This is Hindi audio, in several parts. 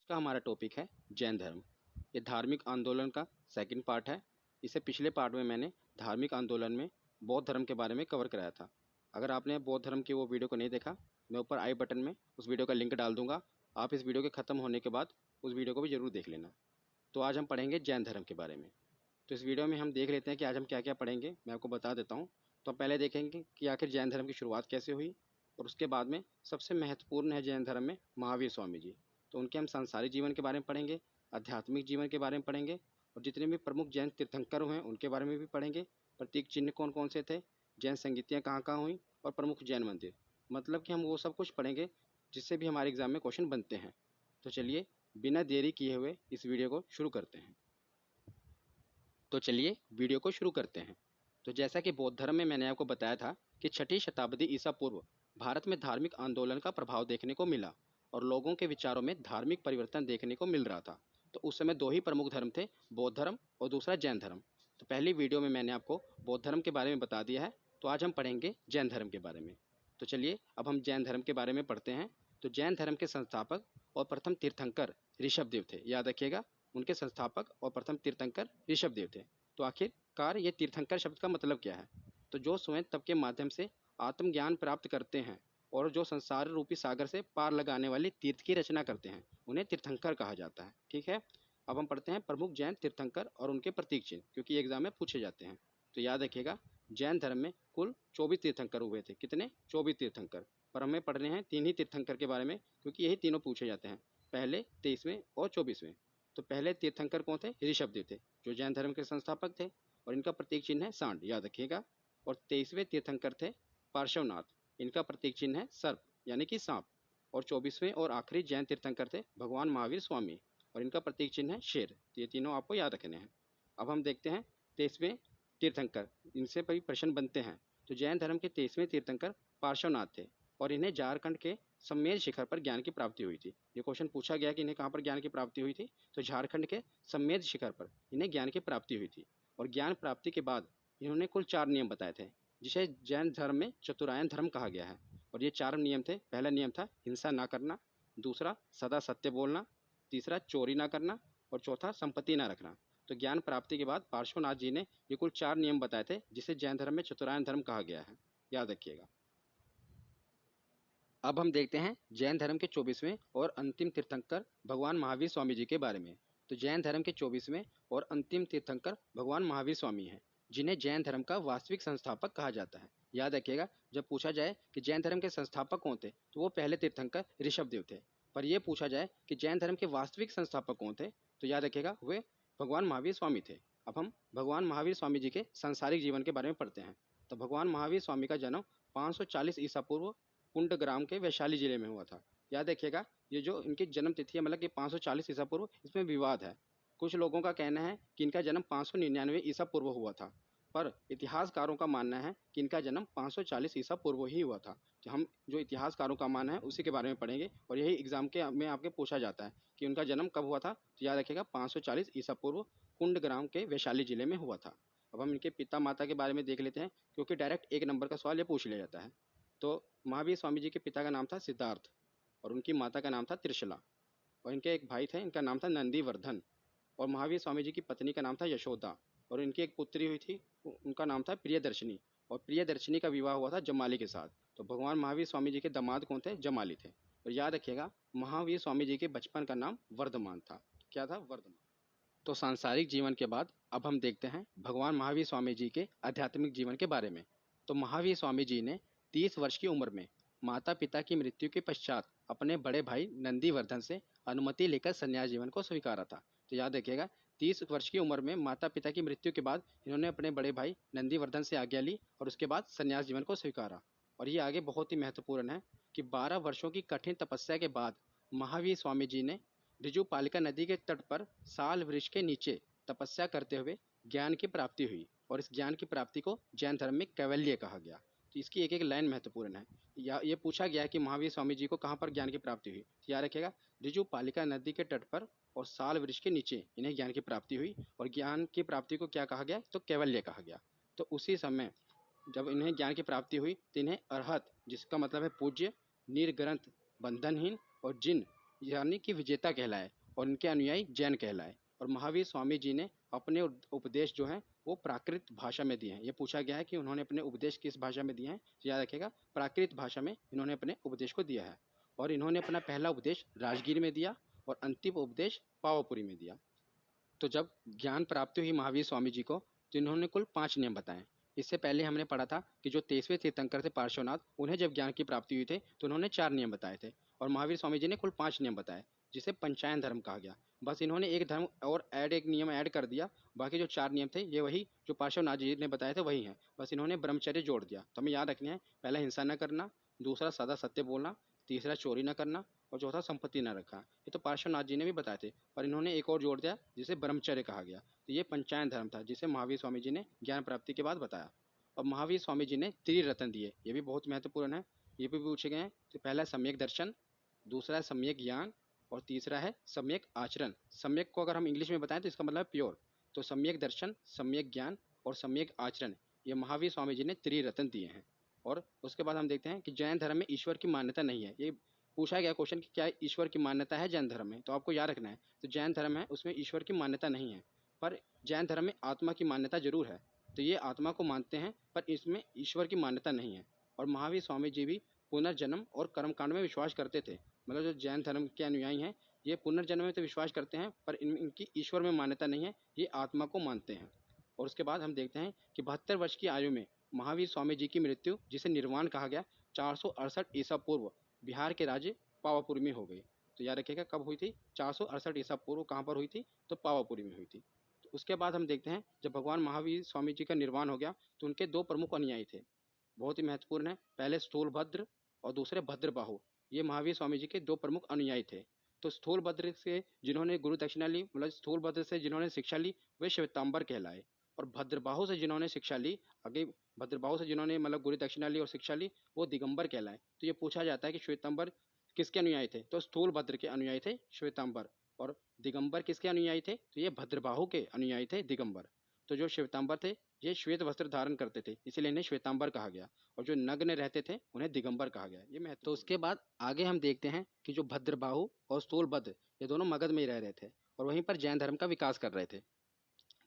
का हमारा टॉपिक है जैन धर्म। ये धार्मिक आंदोलन का सेकंड पार्ट है। इससे पिछले पार्ट में मैंने धार्मिक आंदोलन में बौद्ध धर्म के बारे में कवर कराया था। अगर आपने बौद्ध धर्म की वो वीडियो को नहीं देखा, मैं ऊपर आई बटन में उस वीडियो का लिंक डाल दूंगा। आप इस वीडियो के ख़त्म होने के बाद उस वीडियो को भी ज़रूर देख लेना। तो आज हम पढ़ेंगे जैन धर्म के बारे में। तो इस वीडियो में हम देख लेते हैं कि आज हम क्या क्या पढ़ेंगे। मैं आपको बता देता हूँ। तो हम पहले देखेंगे कि आखिर जैन धर्म की शुरुआत कैसे हुई, और उसके बाद में सबसे महत्वपूर्ण है जैन धर्म में महावीर स्वामी जी। तो उनके हम सांसारिक जीवन के बारे में पढ़ेंगे, आध्यात्मिक जीवन के बारे में पढ़ेंगे, और जितने भी प्रमुख जैन तीर्थंकर हुए हैं उनके बारे में भी पढ़ेंगे। प्रतीक चिन्ह कौन कौन से थे, जैन संगीतियाँ कहाँ कहाँ हुई, और प्रमुख जैन मंदिर। मतलब कि हम वो सब कुछ पढ़ेंगे जिससे भी हमारे एग्ज़ाम में क्वेश्चन बनते हैं। तो चलिए बिना देरी किए हुए इस वीडियो को शुरू करते हैं। तो चलिए वीडियो को शुरू करते हैं। तो जैसा कि बौद्ध धर्म में मैंने आपको बताया था कि 6ठी शताब्दी ईसा पूर्व भारत में धार्मिक आंदोलन का प्रभाव देखने को मिला और लोगों के विचारों में धार्मिक परिवर्तन देखने को मिल रहा था। तो उस समय दो ही प्रमुख धर्म थे, बौद्ध धर्म और दूसरा जैन धर्म। तो पहली वीडियो में मैंने आपको बौद्ध धर्म के बारे में बता दिया है। तो आज हम पढ़ेंगे जैन धर्म के बारे में। तो चलिए अब हम जैन धर्म के बारे में पढ़ते हैं। तो जैन धर्म के संस्थापक और प्रथम तीर्थंकर ऋषभदेव थे। याद रखिएगा, उनके संस्थापक और प्रथम तीर्थंकर ऋषभदेव थे। तो आखिरकार ये तीर्थंकर शब्द का मतलब क्या है? तो जो स्वयं तप के माध्यम से आत्मज्ञान प्राप्त करते हैं और जो संसार रूपी सागर से पार लगाने वाली तीर्थ की रचना करते हैं, उन्हें तीर्थंकर कहा जाता है। ठीक है, अब हम पढ़ते हैं प्रमुख जैन तीर्थंकर और उनके प्रतीक चिन्ह, क्योंकि एग्जाम में पूछे जाते हैं। तो याद रखिएगा, जैन धर्म में कुल 24 तीर्थंकर हुए थे। कितने? 24 तीर्थंकर। पर हमें पढ़ने हैं 3 ही तीर्थंकर के बारे में, क्योंकि यही तीनों पूछे जाते हैं, पहले, 23वें और 24वें। तो पहले तीर्थंकर कौन थे? ऋषभदेव थे, जो जैन धर्म के संस्थापक थे, और इनका प्रतीक चिन्ह है सांड, याद रखिएगा। और 23वें तीर्थंकर थे पार्श्वनाथ, इनका प्रतीक चिन्ह है सर्प यानी कि सांप। और 24वें और आखिरी जैन तीर्थंकर थे भगवान महावीर स्वामी, और इनका प्रतीक चिन्ह है शेर। तो ये तीनों आपको याद रखने हैं। अब हम देखते हैं 23वें तीर्थंकर, इनसे भी प्रश्न बनते हैं। तो जैन धर्म के 23वें तीर्थंकर पार्श्वनाथ थे, और इन्हें झारखंड के सम्मेद शिखर पर ज्ञान की प्राप्ति हुई थी। ये क्वेश्चन पूछा गया कि इन्हें कहाँ पर ज्ञान की प्राप्ति हुई थी? तो झारखंड के सम्मेद शिखर पर इन्हें ज्ञान की प्राप्ति हुई थी। और ज्ञान प्राप्ति के बाद इन्होंने कुल 4 नियम बताए थे, जिसे जैन धर्म में चतुरायन धर्म कहा गया है। और ये 4 नियम थे। पहला नियम था हिंसा ना करना, दूसरा सदा सत्य बोलना, तीसरा चोरी ना करना, और चौथा संपत्ति ना रखना। तो ज्ञान प्राप्ति के बाद पार्श्वनाथ जी ने ये कुल 4 नियम बताए थे, जिसे जैन धर्म में चतुरायन धर्म कहा गया है। याद रखिएगा। अब हम देखते हैं जैन धर्म के 24वें और अंतिम तीर्थंकर भगवान महावीर स्वामी जी के बारे में। तो जैन धर्म के 24वें और अंतिम तीर्थंकर भगवान महावीर स्वामी हैं, जिन्हें जैन धर्म का वास्तविक संस्थापक कहा जाता है। याद रखिएगा, जब पूछा जाए कि जैन धर्म के संस्थापक कौन थे, तो वो पहले तीर्थंकर ऋषभदेव थे। पर यह पूछा जाए कि जैन धर्म के वास्तविक संस्थापक कौन थे, तो याद रखिएगा वे भगवान महावीर स्वामी थे। अब हम भगवान महावीर स्वामी जी के सांसारिक जीवन के बारे में पढ़ते हैं। तो भगवान महावीर स्वामी का जन्म 540 ईसा पूर्व कुंडग्राम के वैशाली जिले में हुआ था। याद रखिएगा, ये जो इनकी जन्म तिथि है, मतलब कि 540 ईसा पूर्व, इसमें विवाद है। कुछ लोगों का कहना है कि इनका जन्म 599 ईसा पूर्व हुआ था, पर इतिहासकारों का मानना है कि इनका जन्म 540 ईसा पूर्व ही हुआ था। तो हम जो इतिहासकारों का मानना है उसी के बारे में पढ़ेंगे, और यही एग्जाम के में आपके पूछा जाता है कि उनका जन्म कब हुआ था। तो याद रखिएगा 540 ईसा पूर्व कुंडग्राम के वैशाली जिले में हुआ था। अब हम इनके पिता माता के बारे में देख लेते हैं, क्योंकि डायरेक्ट 1 नंबर का सवाल ये पूछ लिया जाता है। तो महावीर स्वामी जी के पिता का नाम था सिद्धार्थ, और उनकी माता का नाम था त्रिशला, और इनके एक भाई थे, इनका नाम था नंदीवर्धन। और महावीर स्वामी जी की पत्नी का नाम था यशोदा, और इनकी एक पुत्री हुई थी, उनका नाम था प्रियदर्शनी, और प्रियदर्शनी का विवाह हुआ था जमाली के साथ। तो भगवान महावीर स्वामी जी के दामाद कौन थे? जमाली थे। और याद रखिएगा, महावीर स्वामी जी के बचपन का नाम वर्धमान था। क्या था? वर्धमान। तो सांसारिक जीवन के बाद अब हम देखते हैं भगवान महावीर स्वामी जी के आध्यात्मिक जीवन के बारे में। तो महावीर स्वामी जी ने 30 वर्ष की उम्र में माता पिता की मृत्यु के पश्चात अपने बड़े भाई नंदीवर्धन से अनुमति लेकर संन्यास जीवन को स्वीकारा था। तो याद रखिएगा, 30 वर्ष की उम्र में माता पिता की मृत्यु के बाद इन्होंने अपने बड़े भाई नंदीवर्धन से आज्ञा ली, और उसके बाद संन्यास जीवन को स्वीकारा। और ये आगे बहुत ही महत्वपूर्ण है कि 12 वर्षों की कठिन तपस्या के बाद महावीर स्वामी जी ने ऋजुपालिका नदी के तट पर साल वृक्ष के नीचे तपस्या करते हुए ज्ञान की प्राप्ति हुई, और इस ज्ञान की प्राप्ति को जैन धर्म में कैवल्य कहा गया। तो इसकी एक एक लाइन महत्वपूर्ण है। या ये पूछा गया कि महावीर स्वामी जी को कहाँ पर ज्ञान की प्राप्ति हुई, तो याद रखिएगा, ऋजुपालिका नदी के तट पर और साल वृक्ष के नीचे इन्हें ज्ञान की प्राप्ति हुई, और ज्ञान की प्राप्ति को क्या कहा गया? तो कैवल्य कहा गया। तो उसी समय जब इन्हें ज्ञान की प्राप्ति हुई, तो इन्हें अरहत, जिसका मतलब है पूज्य, निर्ग्रंथ, बंधनहीन और जिन यानी कि विजेता कहलाए और इनके अनुयायी जैन कहलाए। और महावीर स्वामी जी ने अपने उपदेश जो हैं वो प्राकृत भाषा में दिए हैं। ये पूछा गया है कि उन्होंने अपने उपदेश किस भाषा में दिए हैं, तो याद रखिएगा प्राकृत भाषा में इन्होंने अपने उपदेश को दिया है। और इन्होंने अपना पहला उपदेश राजगीर में दिया और अंतिम उपदेश पावापुरी में दिया। तो जब ज्ञान प्राप्ति हुई महावीर स्वामी जी को, तो इन्होंने कुल 5 नियम बताए। इससे पहले हमने पढ़ा था कि जो 23वें तीर्थंकर थे पार्श्वनाथ, उन्हें जब ज्ञान की प्राप्ति हुई थी तो उन्होंने 4 नियम बताए थे और महावीर स्वामी जी ने कुल 5 नियम बताए, जिसे पंचायन धर्म कहा गया। बस इन्होंने एक धर्म और एक नियम ऐड कर दिया। बाकी जो 4 नियम थे ये वही जो पार्श्वनाथ जी ने बताए थे वही हैं, बस इन्होंने ब्रह्मचर्य जोड़ दिया। तो हमें याद रखना है, पहला हिंसा न करना, दूसरा सदा सत्य बोलना, तीसरा चोरी न करना और चौथा संपत्ति न रखा। ये तो पार्श्वनाथ जी ने भी बताए थे, पर इन्होंने एक और जोड़ दिया जिसे ब्रह्मचर्य कहा गया। तो ये पंचायन धर्म था जिसे महावीर स्वामी जी ने ज्ञान प्राप्ति के बाद बताया। और महावीर स्वामी जी ने त्रिरत्न दिए, ये भी बहुत महत्वपूर्ण है, ये भी पूछे गए हैं। तो पहला है सम्यक दर्शन, दूसरा है सम्यक ज्ञान और तीसरा है सम्यक आचरण। सम्यक को अगर हम इंग्लिश में बताएं तो इसका मतलब है प्योर। तो सम्यक दर्शन, सम्यक ज्ञान और सम्यक आचरण, ये महावीर स्वामी जी ने त्रिरत्न दिए हैं। और उसके बाद हम देखते हैं कि जैन धर्म में ईश्वर की मान्यता नहीं है। ये पूछा गया क्वेश्चन कि क्या ईश्वर की मान्यता है जैन धर्म में, तो आपको याद रखना है तो जैन धर्म है उसमें ईश्वर की मान्यता नहीं है, पर जैन धर्म में आत्मा की मान्यता जरूर है। तो ये आत्मा को मानते हैं पर इसमें ईश्वर की मान्यता नहीं है। और महावीर स्वामी जी भी पुनर्जन्म और कर्मकांड में विश्वास करते थे। मतलब जो जैन धर्म के अनुयायी हैं ये पुनर्जन्म में तो विश्वास करते हैं पर इनकी ईश्वर में मान्यता नहीं है, ये आत्मा को मानते हैं। और उसके बाद हम देखते हैं कि 72 वर्ष की आयु में महावीर स्वामी जी की मृत्यु, जिसे निर्वाण कहा गया, 468 ईसा पूर्व बिहार के राज्य पावापुरी में हो गई। तो याद रखिएगा कब हुई थी, 468 ईसा पूर्व कहाँ पर हुई थी, तो पावापुरी में हुई थी। तो उसके बाद हम देखते हैं जब भगवान महावीर स्वामी जी का निर्वाण हो गया तो उनके 2 प्रमुख अनुयायी थे, बहुत ही महत्वपूर्ण है। पहले स्थूलभद्र और दूसरे भद्रबाहु, ये महावीर स्वामी जी के 2 प्रमुख अनुयायी थे। तो स्थूलभद्र से जिन्होंने गुरु दक्षिणा ली, मतलब स्थूलभद्र से जिन्होंने शिक्षा ली वे श्वेतांबर कहलाए। और भद्रबाहु से जिन्होंने शिक्षा ली, आगे भद्रबाहु से जिन्होंने मतलब गुरु दक्षिणा ली और शिक्षा ली, वो दिगंबर कहलाए। तो ये पूछा जाता है कि श्वेतांबर किसके अनुयायी थे, तो स्थूलभद्र के अनुयायी थे श्वेतांबर। और दिगंबर किसके अनुयायी थे, तो ये भद्रबाहु के अनुयायी थे दिगंबर। तो जो श्वेतांबर थे ये श्वेत वस्त्र धारण करते थे, इसीलिए इन्हें श्वेतांबर कहा गया। और जो नग्न रहते थे उन्हें दिगंबर कहा गया। ये महत्व। तो उसके बाद आगे हम देखते हैं कि जो भद्रबाहु और स्थूलभद्र ये दोनों मगध में ही रह रहे थे और वहीं पर जैन धर्म का विकास कर रहे थे।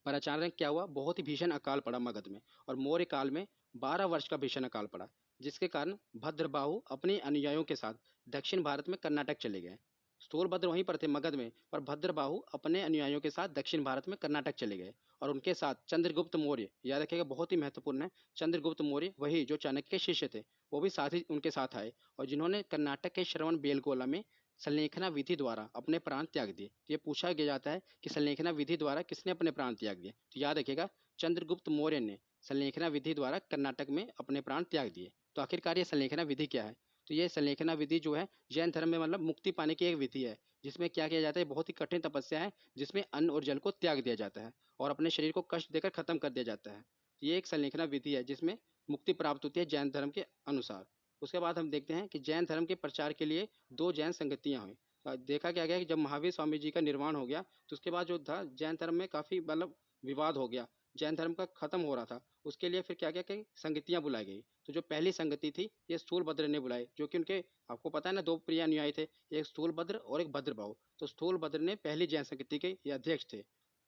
पर अचानक क्या हुआ, बहुत ही भीषण अकाल पड़ा मगध में और मौर्य काल में 12 वर्ष का भीषण अकाल पड़ा, जिसके कारण भद्रबाहु अपने अनुयायियों के साथ दक्षिण भारत में कर्नाटक चले गए। स्थूलभद्र वहीं पर थे मगध में, पर भद्रबाहु अपने अनुयायियों के साथ दक्षिण भारत में कर्नाटक चले गए। और उनके साथ चंद्रगुप्त मौर्य, याद रखिएगा बहुत ही महत्वपूर्ण है, चंद्रगुप्त मौर्य वही जो चाणक्य के शिष्य थे, वो भी साथ ही उनके साथ आए और जिन्होंने कर्नाटक के श्रवण बेलगोला में संलेखना विधि द्वारा अपने प्राण त्याग दिए। तो ये पूछा गया जाता है कि संलेखना विधि द्वारा किसने अपने प्राण त्याग दिए, तो याद रखिएगा चंद्रगुप्त मौर्य ने संलेखना विधि द्वारा कर्नाटक में अपने प्राण त्याग दिए। तो आखिरकार ये संलेखना विधि क्या है, तो ये संलेखना विधि जो है जैन धर्म में मतलब मुक्ति पाने की एक विधि है, जिसमें क्या किया जाता है, बहुत ही कठिन तपस्या है जिसमें अन्न और जल को त्याग दिया जाता है और अपने शरीर को कष्ट देकर खत्म कर दिया जाता है। ये एक संलेखना विधि है जिसमें मुक्ति प्राप्त होती है जैन धर्म के अनुसार। उसके बाद हम देखते हैं कि जैन धर्म के प्रचार के लिए 2 जैन संगतियाँ हुई। देखा क्या गया कि जब महावीर स्वामी जी का निर्वाण हो गया तो उसके बाद जो था जैन धर्म में काफ़ी मतलब विवाद हो गया, जैन धर्म का खत्म हो रहा था। उसके लिए फिर क्या क्या कि संगतियाँ बुलाई गई। तो जो पहली संगति थी ये स्थूलभद्र ने बुलाई, जो कि उनके आपको पता है ना 2 प्रिय अनुयायी थे, एक स्थूलभद्र और एक भद्रबाहु। तो स्थूलभद्र ने पहली जैन संगति के ये अध्यक्ष थे।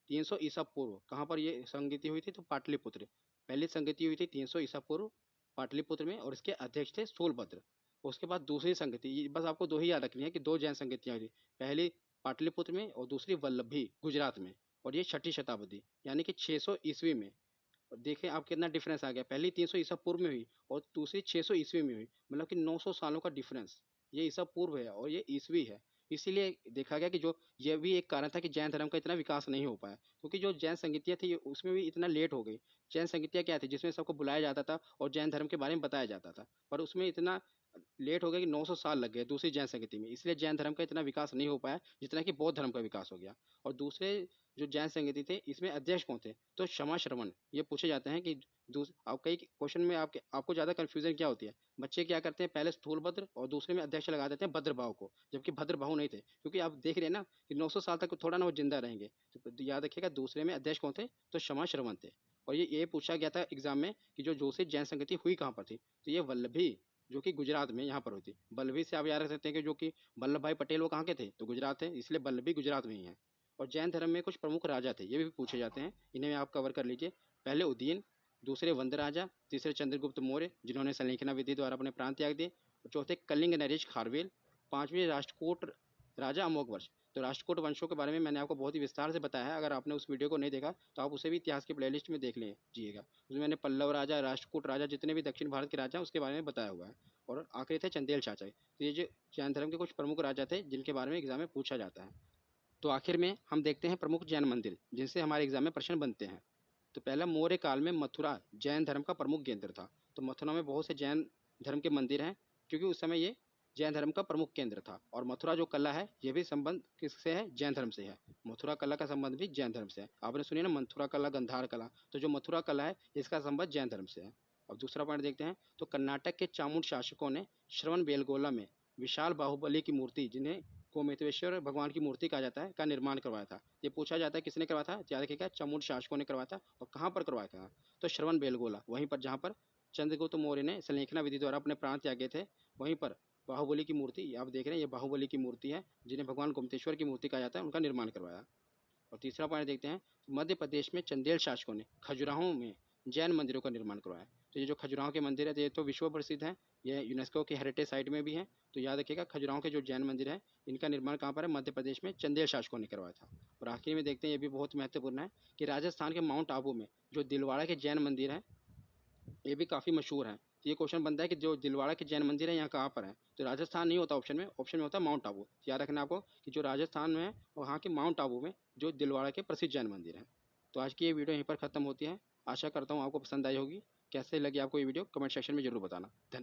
300 ईसा पूर्व कहाँ पर ये संगति हुई थी, तो पाटलिपुत्र। पहली संगति हुई थी 300 ईसा पूर्व पाटलिपुत्र में और इसके अध्यक्ष थे स्थूलभद्र। उसके बाद दूसरी संगति, ये बस आपको 2 ही याद रखनी है कि 2 जैन संगतियाँ हुई थी, पहली पाटलिपुत्र में और दूसरी वल्लभी गुजरात में। और ये 6ठी शताब्दी यानी कि 600 ईस्वी में। और देखें आप कितना डिफरेंस आ गया, पहली 300 ईसा पूर्व में हुई और दूसरी 600 ईस्वी में हुई, मतलब कि 900 सालों का डिफरेंस। ये ईसा पूर्व है और ये ईस्वी है। इसीलिए देखा गया कि जो ये भी एक कारण था कि जैन धर्म का इतना विकास नहीं हो पाया, क्योंकि जो जैन संगतियाँ थी उसमें भी इतना लेट हो गई। जैन संगतियाँ क्या थी, जिसमें सबको बुलाया जाता था और जैन धर्म के बारे में बताया जाता था, पर उसमें इतना लेट हो गया कि 900 साल लग गए दूसरी जैन संगति में। इसलिए जैन धर्म का इतना विकास नहीं हो पाया जितना कि बौद्ध धर्म का विकास हो गया। और दूसरे जो जैन संगति थे इसमें अध्यक्ष कौन थे, तो क्षमा श्रवण। ये पूछे जाते हैं कि आप कई क्वेश्चन में आपको ज़्यादा कन्फ्यूजन क्या होती है, बच्चे क्या करते हैं पहले स्थूलभद्र और दूसरे में अध्यक्ष लगा देते हैं भद्रबाहु को, जबकि भद्रबाहु नहीं थे, क्योंकि आप देख रहे हैं ना कि 900 साल तक थोड़ा ना वो जिंदा रहेंगे। तो याद रखिएगा दूसरे में अध्यक्ष कौन थे, तो क्षमा श्रवण थे। और ये पूछा गया था एग्जाम में कि जो दूसरी जैन संगति हुई कहाँ पर थी, तो ये वल्लभी जो कि गुजरात में यहाँ पर हुई थी। बल्लभी से आप याद रख सकते हैं कि जो कि वल्लभ भाई पटेल वो कहाँ के थे, तो गुजरात थे, इसलिए बल्लभी गुजरात में ही है। और जैन धर्म में कुछ प्रमुख राजा थे, ये भी पूछे जाते हैं, इन्हें आप कवर कर लीजिए। पहले उदयन, दूसरे वंद राजा, तीसरे चंद्रगुप्त मौर्य जिन्होंने संलेखना विधि द्वारा अपने प्राण त्याग दिए, और चौथे कलिंग नरेश खारवेल, पांचवें राष्ट्रकूट राजा अमोघ वर्ष। तो राष्ट्रकूट वंशों के बारे में मैंने आपको बहुत ही विस्तार से बताया है, अगर आपने उस वीडियो को नहीं देखा तो आप उसे भी इतिहास की प्लेलिस्ट में देख लीजिएगा। उसमें मैंने पल्लव राजा, राष्ट्रकूट राजा, जितने भी दक्षिण भारत के राजा हैं उसके बारे में बताया हुआ है। और आखिरी थे चंदेल चाचा। तो ये जो जैन धर्म के कुछ प्रमुख राजा थे जिनके बारे में एग्जाम में पूछा जाता है। तो आखिर में हम देखते हैं प्रमुख जैन मंदिर जिनसे हमारे एग्जाम में प्रश्न बनते हैं। तो पहला, मौर्य काल में मथुरा जैन धर्म का प्रमुख केंद्र था। तो मथुरा में बहुत से जैन धर्म के मंदिर हैं, क्योंकि उस समय ये जैन धर्म का प्रमुख केंद्र था। और मथुरा जो कला है ये भी संबंध किससे है, जैन धर्म से है। मथुरा कला का संबंध भी जैन धर्म से है। आपने सुनी ना मथुरा कला, गंधार कला, तो जो मथुरा कला है इसका संबंध जैन धर्म से है। अब दूसरा पॉइंट देखते हैं। तो कर्नाटक के चामुंड शासकों ने श्रवण बेलगोला में विशाल बाहुबली की मूर्ति, जिन्हें गोमेश्वर भगवान की मूर्ति कहा जाता है, का निर्माण करवाया था। ये पूछा जाता है किसने करवाया था, याद रखिएगा चामुंड शासकों ने करवाया था। और कहाँ पर करवाया था, तो श्रवण बेलगोला, वहीं पर जहाँ पर चंद्रगुप्त मौर्य ने संलेखना विधि द्वारा अपने प्राण त्यागे थे, वहीं पर बाहुबली की मूर्ति आप देख रहे हैं, ये बाहुबली की मूर्ति है, जिन्हें भगवान गोमतेश्वर की मूर्ति कहा जाता है, उनका निर्माण करवाया। और तीसरा पॉइंट देखते हैं। मध्य प्रदेश में चंदेल शासकों ने खजुराहो में जैन मंदिरों का निर्माण करवाया। तो ये जो खजुराहो के मंदिर है, ये तो विश्व प्रसिद्ध है, ये यूनेस्को के हेरिटेज साइट में भी है। तो याद रखिएगा खजुराहो के जो जैन मंदिर है इनका निर्माण कहाँ पर है, मध्य प्रदेश में चंदेल शासकों ने करवाया था। और आखिर में देखते हैं, ये भी बहुत महत्वपूर्ण है कि राजस्थान के माउंट आबू में जो दिलवाड़ा के जैन मंदिर है ये भी काफ़ी मशहूर है। तो ये क्वेश्चन बनता है कि जो दिलवाड़ा के जैन मंदिर है यहाँ कहाँ पर है, तो राजस्थान नहीं होता ऑप्शन में होता है माउंट आबू। याद रखना आपको कि जो राजस्थान में है वहाँ के माउंट आबू में जो दिलवाड़ा के प्रसिद्ध जैन मंदिर हैं। तो आज की ये वीडियो यहीं पर ख़त्म होती है। आशा करता हूँ आपको पसंद आई होगी। कैसे लगी आपको ये वीडियो कमेंट सेक्शन में ज़रूर बताना। धन्यवाद।